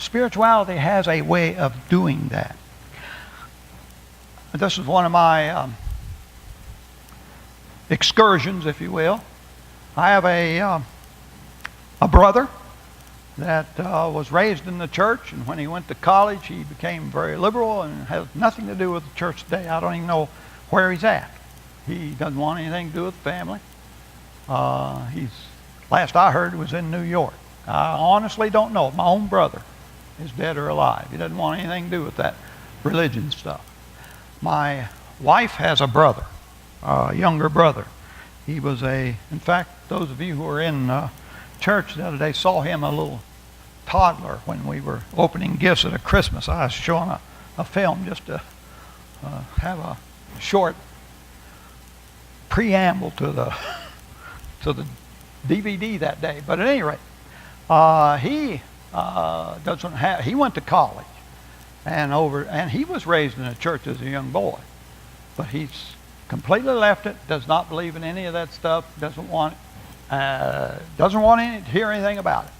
Spirituality has a way of doing that. This is one of my excursions, if you will. I have a brother that was raised in the church, and when he went to college, he became very liberal and has nothing to do with the church today. I don't even know where he's at. He doesn't want anything to do with the family. Last I heard, was in New York. I honestly don't know if my own brother is dead or alive. He doesn't want anything to do with that religion stuff. My wife has a brother, a younger brother. He was in fact, those of you who were in church the other day saw him, a little toddler, when we were opening gifts at a Christmas. I was showing a film just to have a short preamble to the DVD that day. But at any rate, he went to college and he was raised in a church as a young boy, but he's completely left it. Does not believe in any of that stuff. Doesn't want to hear anything about it.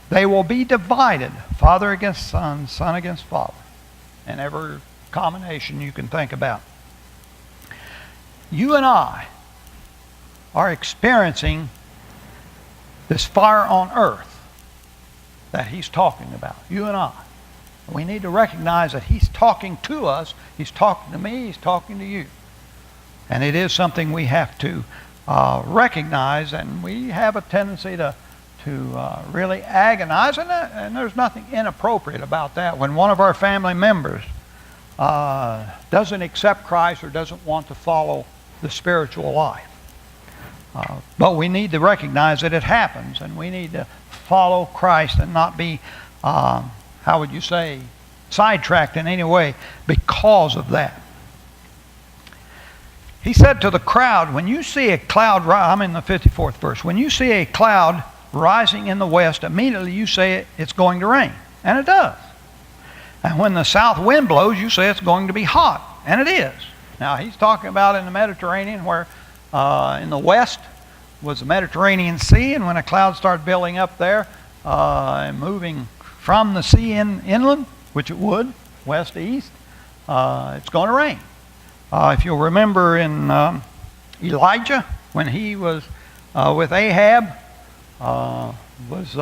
They will be divided, father against son, son against father, and every combination you can think about. You and I are experiencing this fire on earth that he's talking about. You and I. We need to recognize that he's talking to us. He's talking to me. He's talking to you. And it is something we have to recognize, and we have a tendency to really agonize, and there's nothing inappropriate about that. When one of our family members doesn't accept Christ or doesn't want to follow the spiritual life. But we need to recognize that it happens, and we need to follow Christ and not be, how would you say, sidetracked in any way because of that. He said to the crowd, when you see a cloud, I'm in the 54th verse, when you see a cloud rising in the west, immediately you say it's going to rain. And it does. And when the south wind blows, you say it's going to be hot. And it is. Now, he's talking about in the Mediterranean, where in the west was the Mediterranean Sea, and when a cloud started building up there and moving from the sea inland, which it would, west to east, it's going to rain. If you'll remember in Elijah, when he was with Ahab, caused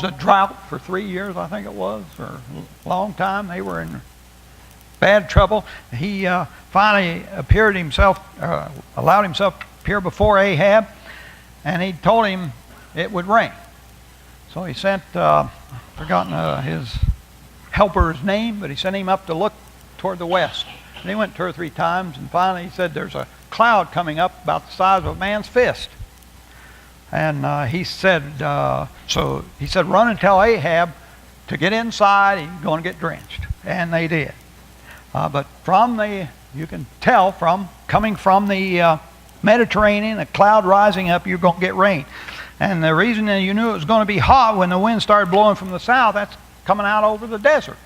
a drought for 3 years, I think it was, or a long time. They were in bad trouble. He finally allowed himself to appear before Ahab, and he told him it would rain. So he sent, forgotten his helper's name, but he sent him up to look toward the west. And he went 2 or 3 times, and finally he said, there's a cloud coming up about the size of a man's fist. And he said, run and tell Ahab to get inside, he's going to get drenched. And they did. But you can tell from coming from the Mediterranean, a cloud rising up, you're going to get rain. And the reason that you knew it was going to be hot when the wind started blowing from the south, that's coming out over the desert.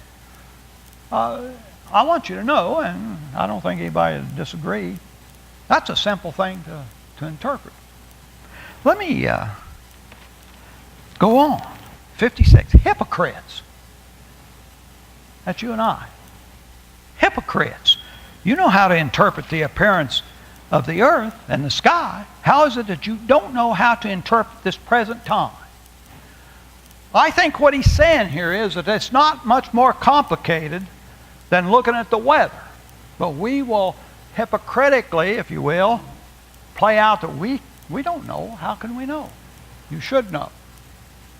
I want you to know, and I don't think anybody would disagree, that's a simple thing to interpret. Let me go on. 56. Hypocrites. That's you and I. Hypocrites. You know how to interpret the appearance of the earth and the sky. How is it that you don't know how to interpret this present time? I think what he's saying here is that it's not much more complicated than looking at the weather. But we will hypocritically, if you will, play out that we don't know. How can we know? You should know.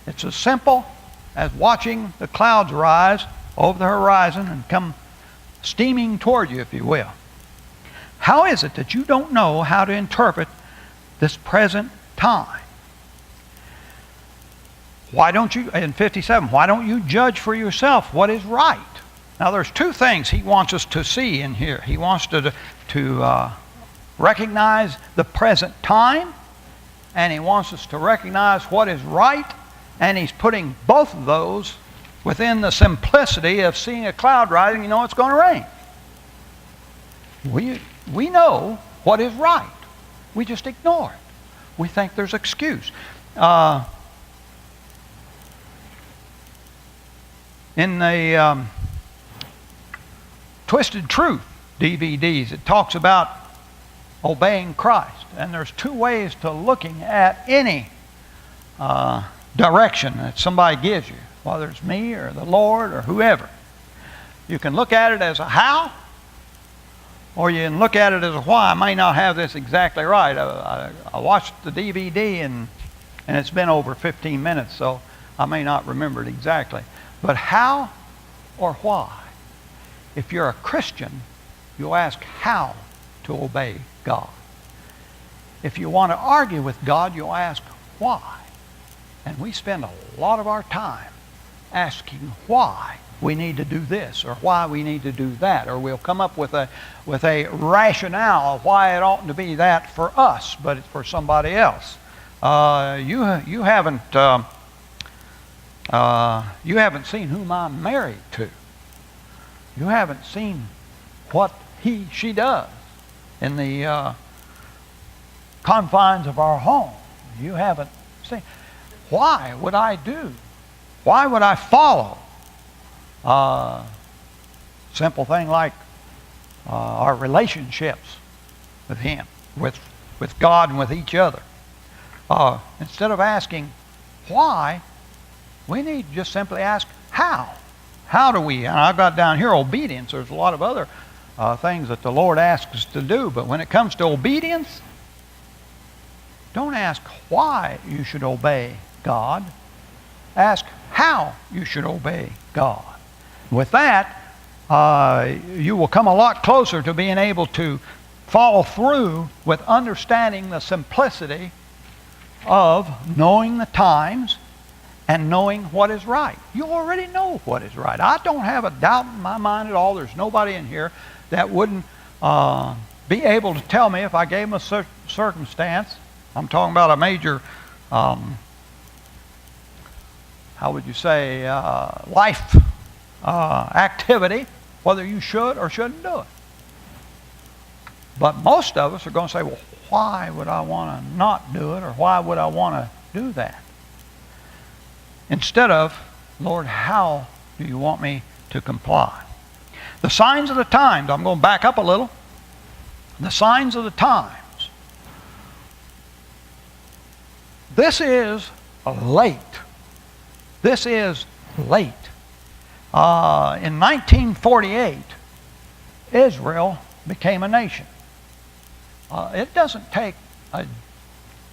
It's as simple as watching the clouds rise over the horizon and come steaming toward you, if you will. How is it that you don't know how to interpret this present time? Why don't you, in 57, why don't you judge for yourself what is right? Now there's 2 things he wants us to see in here. He wants to recognize the present time, and he wants us to recognize what is right, and he's putting both of those within the simplicity of seeing a cloud rising, you know it's going to rain. We know what is right. We just ignore it. We think there's excuse. in the Twisted Truth DVDs, it talks about obeying Christ. And there's two ways to looking at any direction that somebody gives you, whether it's me or the Lord or whoever. You can look at it as a how, or you can look at it as a why. I may not have this exactly right. I watched the DVD and it's been over 15 minutes, so I may not remember it exactly. But how or why? If you're a Christian, you'll ask how to obey God. If you want to argue with God, you'll ask why. And we spend a lot of our time asking why we need to do this or why we need to do that, or we'll come up with a rationale of why it oughtn't to be that for us, but it's for somebody else. You haven't seen whom I'm married to. You haven't seen what she does in the confines of our home. You haven't seen. Why would I do? Why would I follow? Simple thing like our relationships with Him, with God and with each other. Instead of asking why, we need to just simply ask how. How do we? And I've got down here obedience. There's a lot of other things that the Lord asks us to do, but when it comes to obedience, don't ask why you should obey God. Ask how you should obey God. With that, you will come a lot closer to being able to follow through with understanding the simplicity of knowing the times and knowing what is right. You already know what is right. I don't have a doubt in my mind at all. There's nobody in here that wouldn't be able to tell me if I gave them a circumstance. I'm talking about a major, how would you say, life activity, whether you should or shouldn't do it. But most of us are going to say, well, why would I want to not do it, or why would I want to do that? Instead of, Lord, how do you want me to comply? The signs of the times, I'm going to back up a little. The signs of the times. This is late. This is late. In 1948, Israel became a nation. It doesn't take an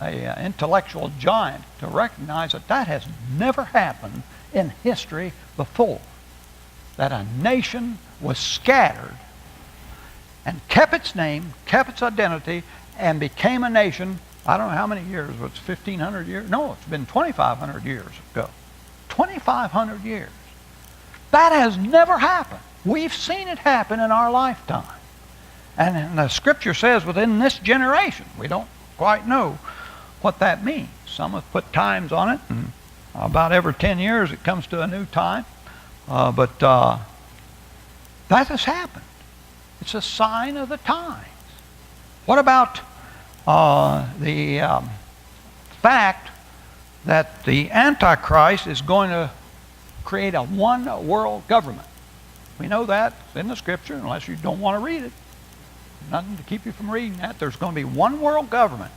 intellectual giant to recognize that that has never happened in history before. That a nation was scattered and kept its name, kept its identity, and became a nation. I don't know how many years. It's 1,500 years? No, it's been 2,500 years ago. 2,500 years. That has never happened. We've seen it happen in our lifetime. And the Scripture says within this generation. We don't quite know what that means. Some have put times on it, and about every 10 years it comes to a new time. But that has happened. It's a sign of the times. What about the fact that the Antichrist is going to create a one world government? We know that in the Scripture, unless you don't want to read it. Nothing to keep you from reading that. There's going to be one world government.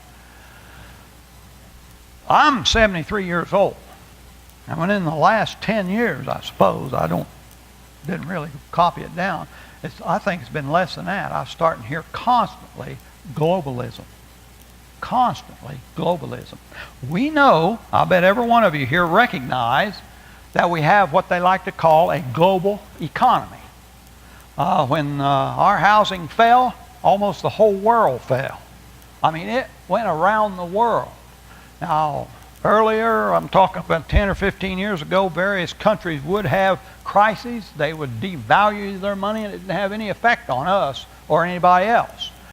I'm 73 years old. And within the last 10 years, I suppose, didn't really copy it down. I think it's been less than that. I'm starting to hear constantly globalism. Constantly globalism. We know, I bet every one of you here recognize that we have what they like to call a global economy. When our housing fell, almost the whole world fell. I mean, it went around the world. Now, earlier, I'm talking about 10 or 15 years ago, various countries would have crises. They would devalue their money, and it didn't have any effect on us or anybody else.